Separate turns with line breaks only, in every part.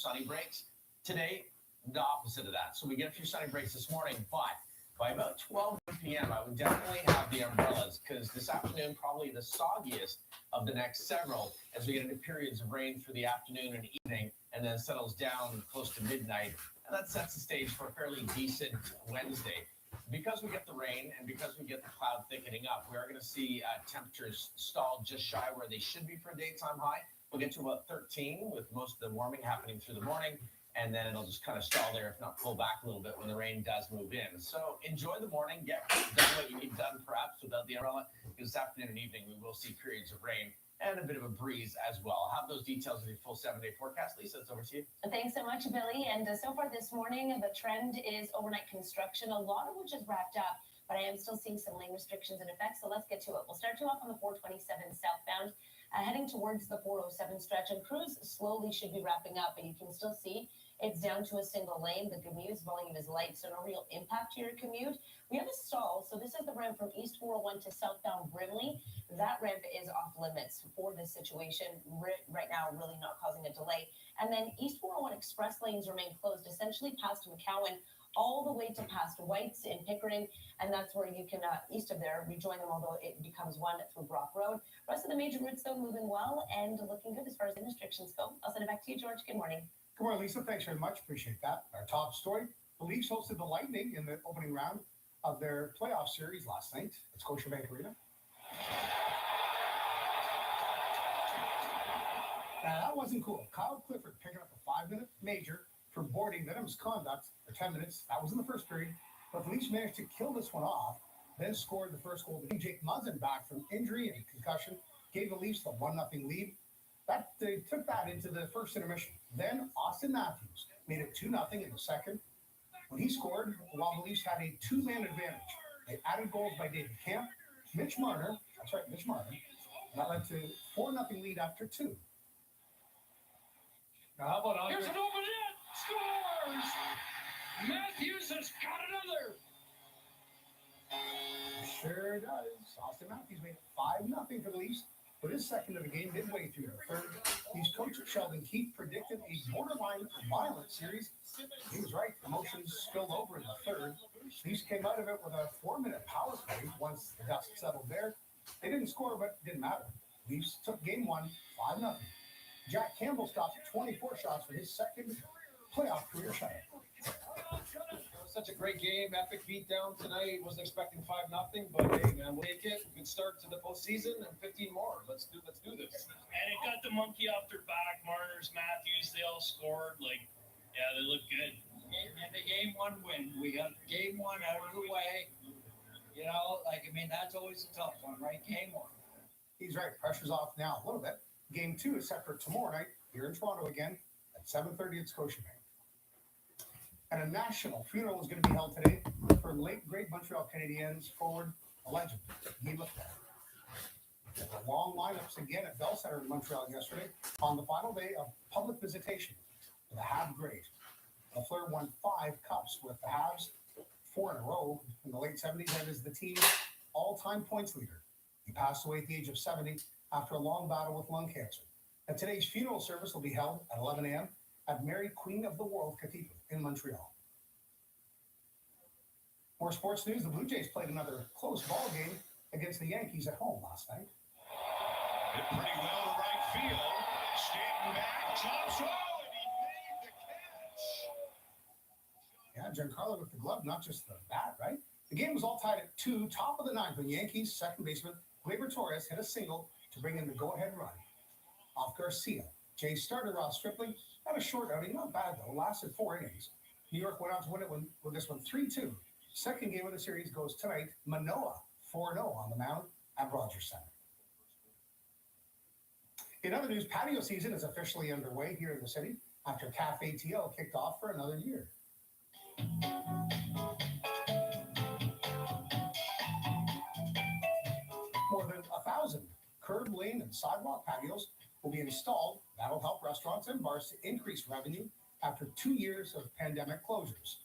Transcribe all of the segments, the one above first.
sunny breaks. Today, the opposite of that. So we get a few sunny breaks this morning, but by about 12 p.m., I would definitely have the umbrellas because this afternoon, probably the soggiest of the next several as we get into periods of rain through the afternoon and evening and then settles down close to midnight. And that sets the stage for a fairly decent Wednesday. Because we get the rain and because we get the cloud thickening up, we are going to see temperatures stall just shy where they should be for a daytime high. We'll get to about 13 with most of the warming happening through the morning. And then it'll just kind of stall there, if not pull back a little bit when the rain does move in. So enjoy the morning. Get done what you need done, perhaps, without the umbrella. Because this afternoon and evening, we will see periods of rain and a bit of a breeze as well. I'll have those details of the full 7-day forecast. Lisa, it's over to you.
Thanks so much, Billy. And so far this morning, the trend is overnight construction, a lot of which is wrapped up. But I am still seeing some lane restrictions in effect, so let's get to it. We'll start you off on the 427 southbound, heading towards the 407 stretch. And crews slowly should be wrapping up, but you can still see it's down to a single lane. The good news, volume is light, so no real impact to your commute. We have a stall, so this is the ramp from East 401 to southbound Brimley. That ramp is off limits for this situation right now, really not causing a delay. And then East 401 express lanes remain closed, essentially past McCowan, all the way to past White's in Pickering, and that's where you can, east of there, rejoin them, although it becomes one through Brock Road. Rest of the major routes, though, moving well and looking good as far as the restrictions go. I'll send it back to you, George. Good morning.
Good morning, Lisa. Thanks very much. Appreciate that. Our top story, the Leafs hosted the Lightning in the opening round of their playoff series last night at Scotiabank Arena. Now, that wasn't cool. Kyle Clifford picking up a 5-minute major for boarding venomous conduct for 10 minutes. That was in the first period. But the Leafs managed to kill this one off, then scored the first goal. Jake Muzzin, back from injury and concussion, gave the Leafs the 1-0 lead. They took that into the first intermission. Then Austin Matthews made it 2-0 in the second when he scored while the Leafs had a 2-man advantage. They added goals by David Camp, Mitch Marner. And that led to 4-0 lead after 2. Now how about
Here's an open net! Scores! Matthews has got another!
Sure does. Austin Matthews made it 5-0 for the Leafs. For his second of the game, midway through the third, Leafs coach Sheldon Keefe predicted a borderline violent series. He was right. Emotions spilled over in the third. Leafs came out of it with a 4-minute power play once the dust settled there. They didn't score, but it didn't matter. Leafs took game one, 5-0. Jack Campbell stopped 24 shots for his second playoff career shutout.
Such a great game, epic beatdown tonight. Wasn't expecting 5-0, but hey, man, we'll take it. Good start to the postseason and 15 more. Let's do this.
And it got the monkey off their back. Marner's, Matthews, they all scored. They look good.
And the game one win. We got game one out of the way. That's always a tough one, right? Game one.
He's right. Pressure's off now a little bit. Game 2 is set for tomorrow night here in Toronto again at 7:30 at Scotiabank. And a national funeral is going to be held today for late great Montreal Canadiens forward, a legend, Guy Lafleur. There were long lineups again at Bell Center in Montreal yesterday on the final day of public visitation for the Habs great. Lafleur won 5 cups with the Habs, 4 in a row in the late 70s, and is the team's all-time points leader. He passed away at the age of 70 after a long battle with lung cancer. And today's funeral service will be held at 11 a.m. at Mary Queen of the World Cathedral in Montreal. More sports news. The Blue Jays played another close ball game against the Yankees at home last night.
Hit pretty well to right field. Stanton back, jumps, and he made the catch.
Yeah, Giancarlo with the glove, not just the bat, right? The game was all tied at 2, top of the ninth, when Yankees second baseman Gleyber Torres hit a single to bring in the go-ahead run off Garcia. Jays starter Ross Stripling had a short outing, not bad though, lasted 4 innings. New York went on to win it with this one 3-2. Second game of the series goes tonight. Manoah 4-0 on the mound at Rogers Center. In other news, patio season is officially underway here in the city after Cafe TL kicked off for another year. More than 1,000 curb, lane, and sidewalk patios will be installed. That'll help restaurants and bars to increase revenue after 2 years of pandemic closures.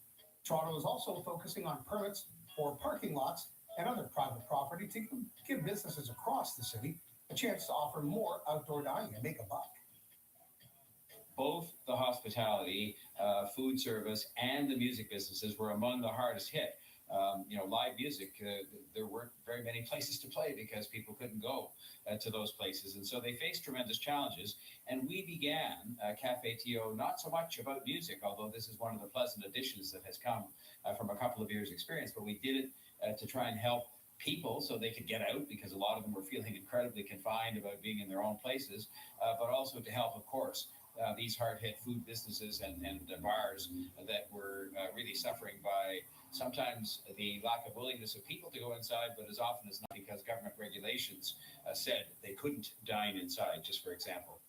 Toronto is also focusing on permits for parking lots and other private property to give businesses across the city a chance to offer more outdoor dining and make a buck.
both the hospitality, food service, and the music businesses were among the hardest hit. Live music, there weren't very many places to play because people couldn't go to those places. And so they faced tremendous challenges. And we began Cafe TO not so much about music, although this is one of the pleasant additions that has come from a couple of years' experience. But we did it to try and help people so they could get out, because a lot of them were feeling incredibly confined about being in their own places, but also to help, of course, these hard-hit food businesses and bars that were really suffering by sometimes the lack of willingness of people to go inside, but as often as not because government regulations said they couldn't dine inside, just for example.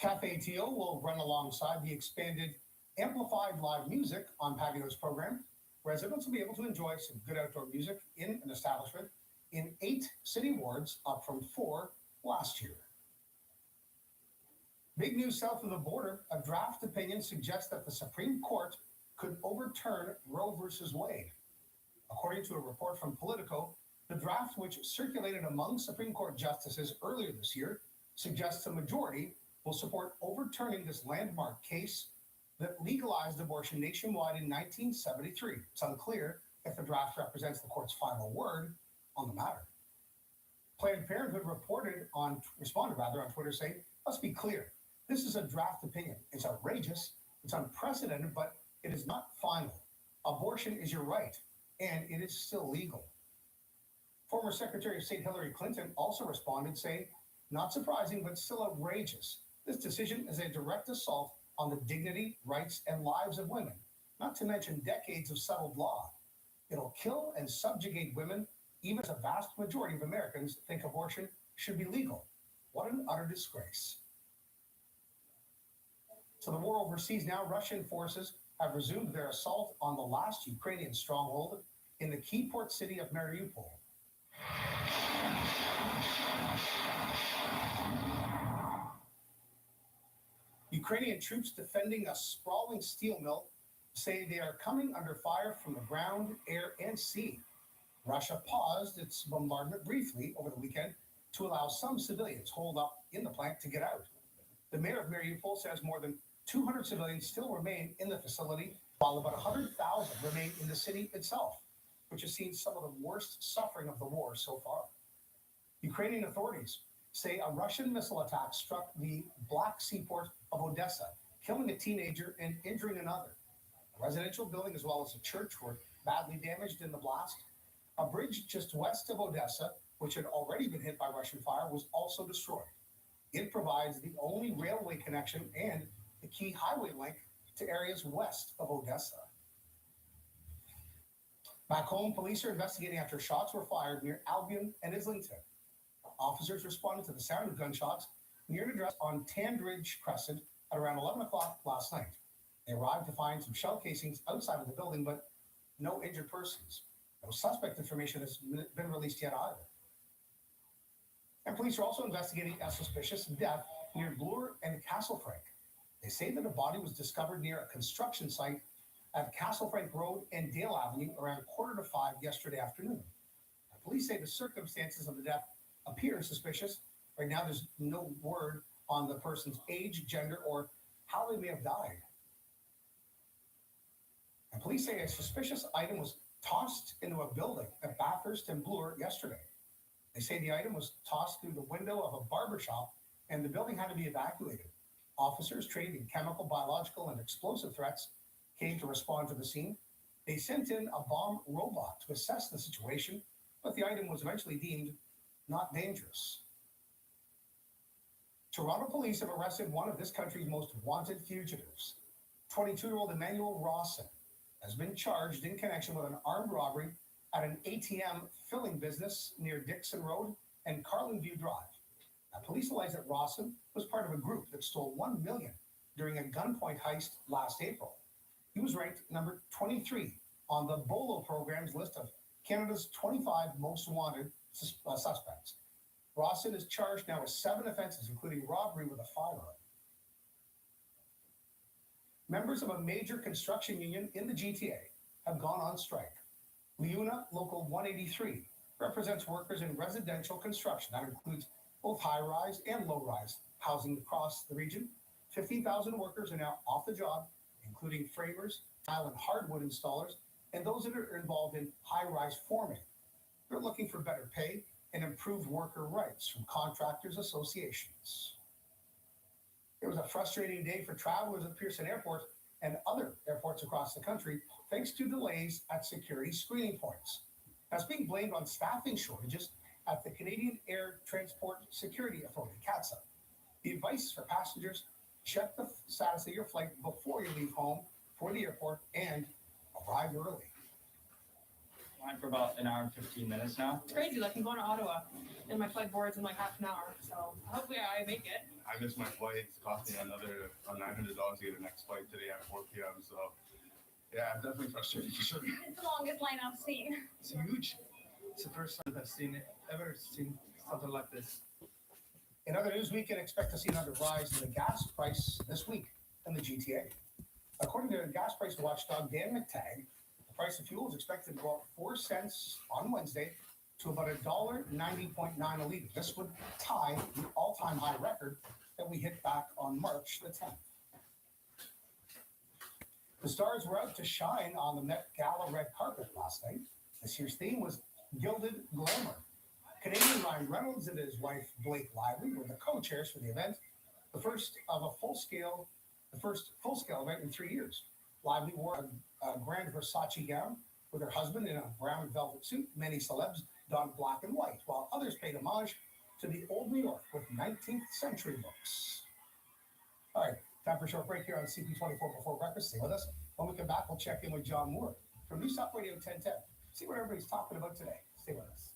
Cafe TO will run alongside the expanded amplified live music on Patio's program. Residents will be able to enjoy some good outdoor music in an establishment in 8 city wards, up from 4 last year. Big news south of the border. A draft opinion suggests that the Supreme Court could overturn Roe versus Wade. According to a report from Politico, the draft, which circulated among Supreme Court justices earlier this year, suggests a majority will support overturning this landmark case that legalized abortion nationwide in 1973. It's unclear if the draft represents the court's final word on the matter. Planned Parenthood responded on Twitter saying, let's be clear, this is a draft opinion. It's outrageous, it's unprecedented, but it is not final. Abortion is your right, and it is still legal. Former Secretary of State Hillary Clinton also responded saying, not surprising, but still outrageous. This decision is a direct assault on the dignity, rights, and lives of women, not to mention decades of settled law. It'll kill and subjugate women, even as a vast majority of Americans think abortion should be legal. What an utter disgrace. So the war overseas now, Russian forces have resumed their assault on the last Ukrainian stronghold in the key port city of Mariupol. Ukrainian troops defending a sprawling steel mill say they are coming under fire from the ground, air, and sea. Russia paused its bombardment briefly over the weekend to allow some civilians holed up in the plant to get out. The mayor of Mariupol says more than 200 civilians still remain in the facility, while about 100,000 remain in the city itself, which has seen some of the worst suffering of the war so far. Ukrainian authorities say a Russian missile attack struck the Black Sea port of Odessa, killing a teenager and injuring another. A residential building as well as a church were badly damaged in the blast. A bridge just west of Odessa, which had already been hit by Russian fire, was also destroyed. It provides the only railway connection and the key highway link to areas west of Odessa. Back home, police are investigating after shots were fired near Albion and Islington. Officers responded to the sound of gunshots near an address on Tandridge Crescent at around 11 o'clock last night. They arrived to find some shell casings outside of the building, but no injured persons. No suspect information has been released yet either. And police are also investigating a suspicious death near Bloor and Castlefrank. They say that a body was discovered near a construction site at Castlefrank Road and Dale Avenue around 4:45 yesterday afternoon. Now, police say the circumstances of the death appear suspicious. Right now, there's no word on the person's age, gender, or how they may have died. And police say a suspicious item was tossed into a building at Bathurst and Bloor yesterday. They say the item was tossed through the window of a barber shop and the building had to be evacuated. Officers trained in chemical, biological, and explosive threats came to respond to the scene. They sent in a bomb robot to assess the situation, but the item was eventually deemed not dangerous. Toronto police have arrested one of this country's most wanted fugitives. 22-year-old Emmanuel Ross has been charged in connection with an armed robbery at an ATM filling business near Dixon Road and Carlinview Drive. Now, police allege that Rawson was part of a group that stole $1 million during a gunpoint heist last April. He was ranked number 23 on the BOLO program's list of Canada's 25 most wanted suspects. Rawson is charged now with 7 offenses, including robbery with a firearm. Members of a major construction union in the GTA have gone on strike. Liuna Local 183 represents workers in residential construction. That includes both high-rise and low-rise housing across the region. 15,000 workers are now off the job, including framers, tile and hardwood installers, and those that are involved in high-rise forming. They're looking for better pay and improved worker rights from contractors' associations. It was a frustrating day for travelers at Pearson Airport and other airports across the country, thanks to delays at security screening points. That's being blamed on staffing shortages at the Canadian Air Transport Security Authority, CATSA. The advice for passengers: check the status of your flight before you leave home for the airport and arrive early.
Flying for about an hour and 15 minutes now.
It's crazy. Like I'm going to Ottawa, and my flight boards in like half an hour. So hopefully I make it.
I missed my flight. It's cost me another $900 to get the next flight today at 4 p.m. So, yeah, definitely frustrating for sure.
It's the longest line I've seen.
It's huge. It's the first time I've ever seen something like this.
In other news, we can expect to see another rise in the gas price this week in the GTA. According to gas price watchdog Dan McTagg, the price of fuel is expected to go up 4 cents on Wednesday to about $1.90.9 a liter. This would tie the all-time high record that we hit back on March the 10th. The stars were out to shine on the Met Gala red carpet last night. This year's theme was Gilded Glamour. Canadian Ryan Reynolds and his wife Blake Lively were the co-chairs for the event, the first full-scale event in 3 years. Lively wore a grand Versace gown with her husband in a brown velvet suit. Many celebs donned black and white, while others paid homage to the old New York with 19th century looks. All right, time for a short break here on CP24 Before Breakfast. Stay with us. When we come back, we'll check in with John Moore from News Talk Radio 1010. See what everybody's talking about today. Stay with us.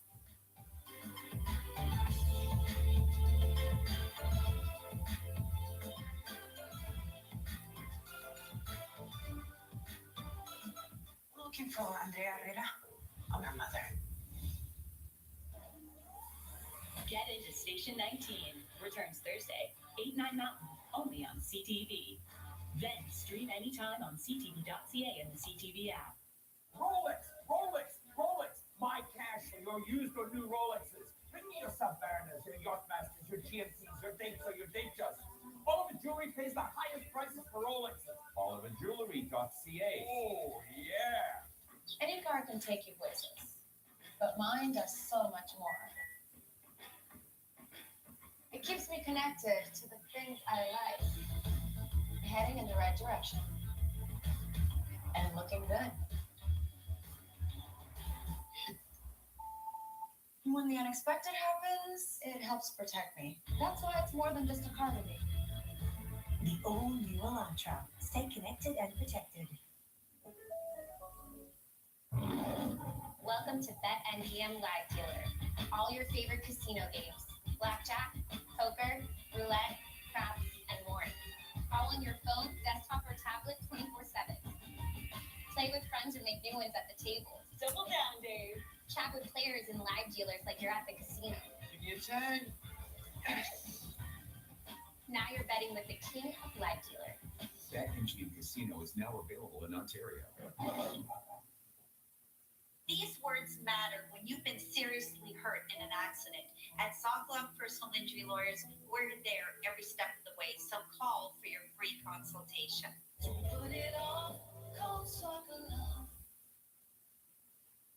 Looking for Andrea Herrera on her mother.
Get into Station 19. Returns Thursday, 8/9 Mountain, only on CTV. Then stream anytime on ctv.ca and the CTV app.
Rolex, my cash for your used or new Rolexes. Bring me your Submariners, your Yachtmasters, your GMCs, your Datejust, your Datejust. Oliver Jewelry pays the highest prices for Rolexes.
OliverJewelry.ca.
Oh, yeah.
Any car can take you places, but mine does so much more. It keeps me connected to the things I like, heading in the right direction, and looking good. When the unexpected happens, it helps protect me. That's why it's more than just a car to me.
The all-new Elantra. Stay connected and protected.
Welcome to BetMGM Live Dealer. All your favorite casino games: blackjack, poker, roulette, craps, and more. All on your phone, desktop, or tablet 24/7. Play with friends or make new ones at the table.
Double down, Dave.
Chat with players and live dealers like you're at the casino.
Give me a 10.
Now you're betting with the king of live dealer.
BetMGM Casino is now available in Ontario.
These words matter when you've been seriously hurt in an accident. At Socklove Personal Injury Lawyers, we're there every step of the way, so call for your free consultation.
Put it on, call Socklove.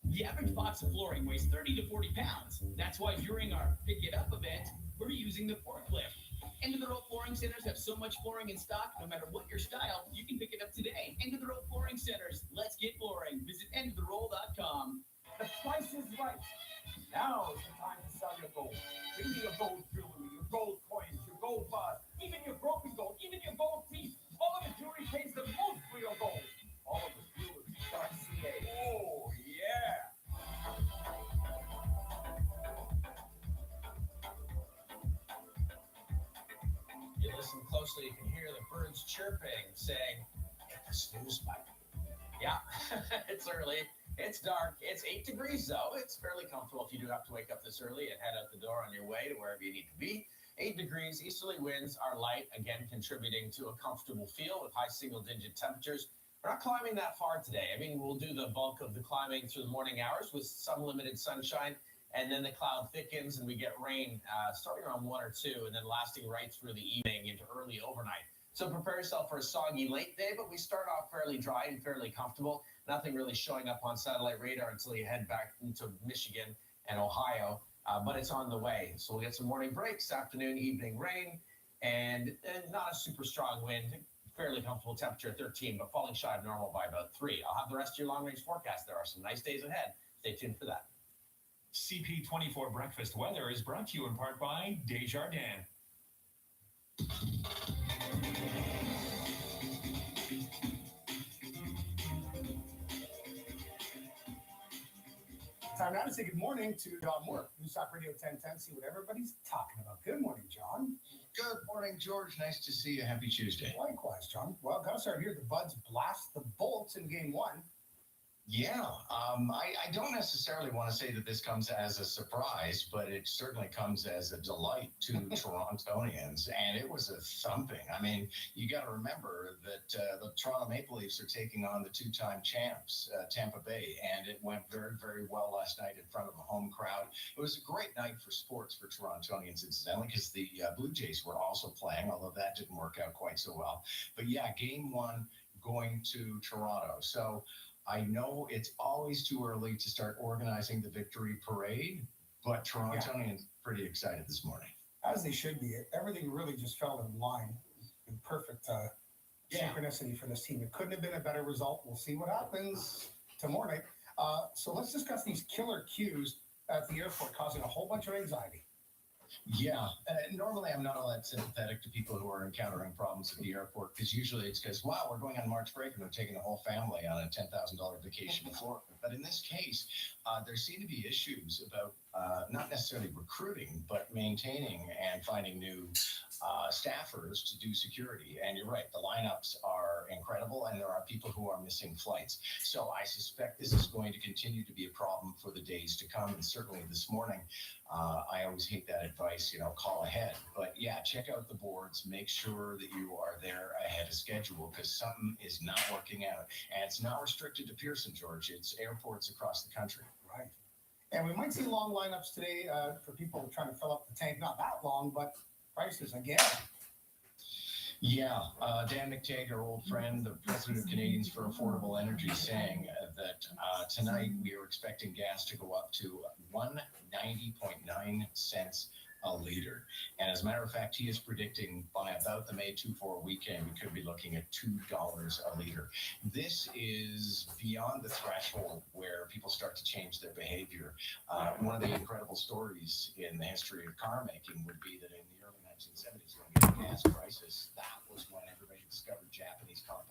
The average box of flooring weighs 30 to 40 pounds. That's why during our Pick It Up event, we're using the forklift. End of the Road Flooring Centers have so much flooring in stock, no matter what your style, you can pick it up today. End of the Road Flooring Centers. Let's get flooring. Visit endoftheroll.com.
The price is right. Now is the time to sell your gold. Bring me your gold jewelry, your gold coins, your gold bars, even your broken gold, even your gold teeth. Oliver Jewelry pays the most for your gold. OliverJewelry.ca. Oh, yeah.
You listen closely, you can hear the birds chirping, saying, "Hit the snooze button." Yeah, it's early. It's dark. It's 8 degrees, though. It's fairly comfortable if you do have to wake up this early and head out the door on your way to wherever you need to be. 8 degrees. Easterly winds are light, again contributing to a comfortable feel with high single-digit temperatures. We're not climbing that far today. I mean, we'll do the bulk of the climbing through the morning hours with some limited sunshine, and then the cloud thickens and we get rain starting around 1 or 2, and then lasting right through the evening into early overnight. So prepare yourself for a soggy late day, but we start off fairly dry and fairly comfortable. Nothing really showing up on satellite radar until you head back into Michigan and Ohio, but it's on the way. So we'll get some morning breaks, afternoon, evening rain, and not a super strong wind. Fairly comfortable temperature, 13, but falling shy of normal by about 3. I'll have the rest of your long-range forecast. There are some nice days ahead. Stay tuned for that.
CP24 Breakfast Weather is brought to you in part by Desjardins.
Time now to say good morning to John Moore, News Talk Radio 1010, see what everybody's talking about. Good morning, John.
Good morning, George. Nice to see you. Happy Tuesday.
Likewise, John. Well, gotta start here. The Buds blast the Bolts in game 1.
Yeah, I don't necessarily want to say that this comes as a surprise, but it certainly comes as a delight to Torontonians, and it was a thumping. I mean, you got to remember that the Toronto Maple Leafs are taking on the two-time champs, Tampa Bay, and it went very, very well last night in front of a home crowd. It was a great night for sports for Torontonians, incidentally, because the Blue Jays were also playing, although that didn't work out quite so well. But yeah, game 1 going to Toronto. So I know it's always too early to start organizing the victory parade, but Torontonians pretty excited this morning.
As they should be. Everything really just fell in line in perfect synchronicity for this team. It couldn't have been a better result. We'll see what happens tomorrow night. So let's discuss these killer queues at the airport causing a whole bunch of anxiety.
Yeah, normally I'm not all that sympathetic to people who are encountering problems at the airport because usually it's because, wow, we're going on March break and we're taking the whole family on a $10,000 vacation to Florida. But in this case, there seem to be issues about not necessarily recruiting, but maintaining and finding new staffers to do security. And you're right, the lineups are incredible and there are people who are missing flights. So I suspect this is going to continue to be a problem for the days to come. And certainly this morning, I always hate that advice, call ahead. But yeah, check out the boards, make sure that you are there ahead of schedule because something is not working out. And it's not restricted to Pearson, George. It's airports across the country.
Right. And we might see long lineups today for people trying to fill up the tank. Not that long, but prices again.
Yeah, Dan McTagg, our old friend, the president of Canadians for Affordable Energy, saying that tonight we are expecting gas to go up to 190.9 cents a liter. And as a matter of fact, he is predicting by about the May 2-4 weekend, we could be looking at $2 a liter. This is beyond the threshold where people start to change their behavior. One of the incredible stories in the history of car making would be that in the early 1970s, when we had gas crisis, that was when everybody discovered Japanese car